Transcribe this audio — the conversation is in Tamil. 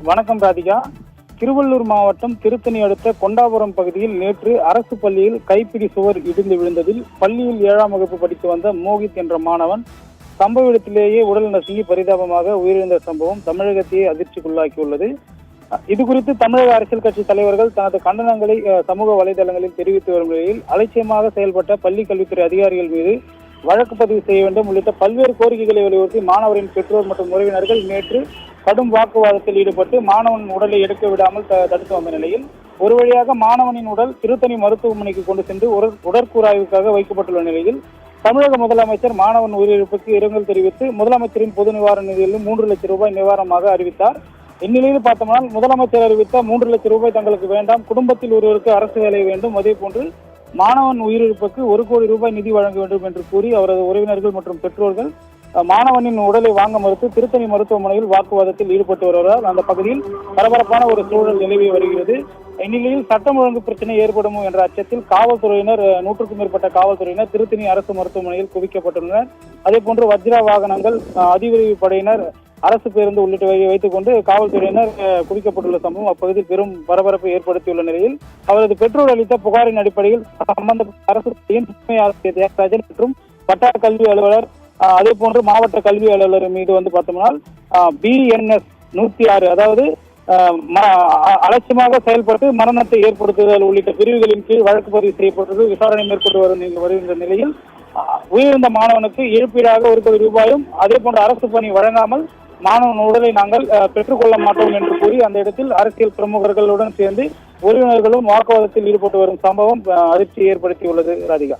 வணக்கம் ராதிகா. திருவள்ளூர் மாவட்டம் திருத்தணி அடுத்த கொண்டாபுரம் பகுதியில் நேற்று அரசு பள்ளியில் கைப்பிடி சுவர் இடிந்து விழுந்ததில் பள்ளியில் 7ஆம் வகுப்பு படித்து வந்த மோகித் என்ற மாணவன் சம்பவ இடத்திலேயே உடல் நசுங்கி பரிதாபமாக உயிரிழந்த சம்பவம் தமிழகத்தையே அதிர்ச்சிக்குள்ளாக்கியுள்ளது. இதுகுறித்து தமிழக அரசியல் கட்சி தலைவர்கள் தனது கண்டனங்களை சமூக வலைதளங்களில் தெரிவித்து வரும் நிலையில் அலட்சியமாக செயல்பட்ட பள்ளி கல்வித்துறை அதிகாரிகள் மீது வழக்கு பதிவு செய்ய வேண்டும் உள்ளிட்ட பல்வேறு கோரிக்கைகளை வலியுறுத்தி மாணவரின் பெற்றோர் மற்றும் உறவினர்கள் நேற்று கடும் வாக்குவாதத்தில் ஈடுபட்டு மாணவனின் உடலை எடுக்க விடாமல் தடுத்து வந்த நிலையில் ஒரு வழியாக மாணவனின் உடல் திருத்தணி மருத்துவமனைக்கு கொண்டு சென்று உடற்கூறாய்வுக்காக வைக்கப்பட்டுள்ள நிலையில் தமிழக முதலமைச்சர் மாணவன் உயிரிழப்புக்கு இரங்கல் தெரிவித்து முதலமைச்சரின் பொது நிவாரண நிதியிலும் 3 லட்சம் ரூபாய் நிவாரணமாக அறிவித்தார். இந்நிலையில் பார்த்தோம்னால் முதலமைச்சர் அறிவித்த 3 லட்சம் ரூபாய் தங்களுக்கு வேண்டாம், குடும்பத்தில் ஒருவருக்கு அரசு வேலை வேண்டும், அதே போன்று மாணவன் உயிரிழப்புக்கு 1 கோடி ரூபாய் நிதி வழங்க வேண்டும் என்று கூறி அவரது உறவினர்கள் மற்றும் பெற்றோர்கள் மாணவனின் உடலை வாங்க மறுத்து திருத்தணி மருத்துவமனையில் வாக்குவாதத்தில் ஈடுபட்டு வருவதால் அந்த பகுதியில் பரபரப்பான ஒரு சூழல் நிலவி வருகிறது. இந்நிலையில் சட்டம் ஒழுங்கு பிரச்சனை ஏற்படுமோ என்ற அச்சத்தில் காவல்துறையினர் 100க்கும் மேற்பட்ட காவல்துறையினர் திருத்தணி அரசு மருத்துவமனையில் குவிக்கப்பட்டுள்ளனர். அதே போன்று வஜ்ரா வாகனங்கள், அதிவிரைவு படையினர், அரசு பேருந்து உள்ளிட்டவை வைத்துக் கொண்டு காவல்துறையினர் குவிக்கப்பட்டுள்ள சம்பவம் அப்பகுதியில் பெரும் பரபரப்பை ஏற்படுத்தியுள்ள நிலையில் அவரது பெற்றோர் அளித்த புகாரின் அடிப்படையில் சம்பந்தப்பட்ட அரசு துணை ஆசிரியர் தியாகராஜன் மற்றும் வட்டார கல்வி அலுவலர், அதே போன்று மாவட்ட கல்வி அலுவலர் மீது பார்த்தோம்னா BNS 106 அதாவது அலட்சியமாக செயல்பட்டு மரணத்தை ஏற்படுத்துதல் உள்ளிட்ட பிரிவுகளின் கீழ் வழக்கு பதிவு செய்யப்பட்டது விசாரணை மேற்கொண்டு வருகின்ற நிலையில் உயிரிழந்த மாணவனுக்கு இழப்பீடாக 1 கோடி ரூபாயும் அதே போன்று அரசு பணி வழங்காமல் மாணவன் உடலை நாங்கள் பெற்றுக்கொள்ள மாட்டோம் என்று கூறி அந்த இடத்தில் அரசியல் பிரமுகர்களுடன் சேர்ந்து உறவினர்களும் வாக்குவாதத்தில் ஈடுபட்டு வரும் சம்பவம் அதிர்ச்சியை ஏற்படுத்தியுள்ளது. ராதிகா.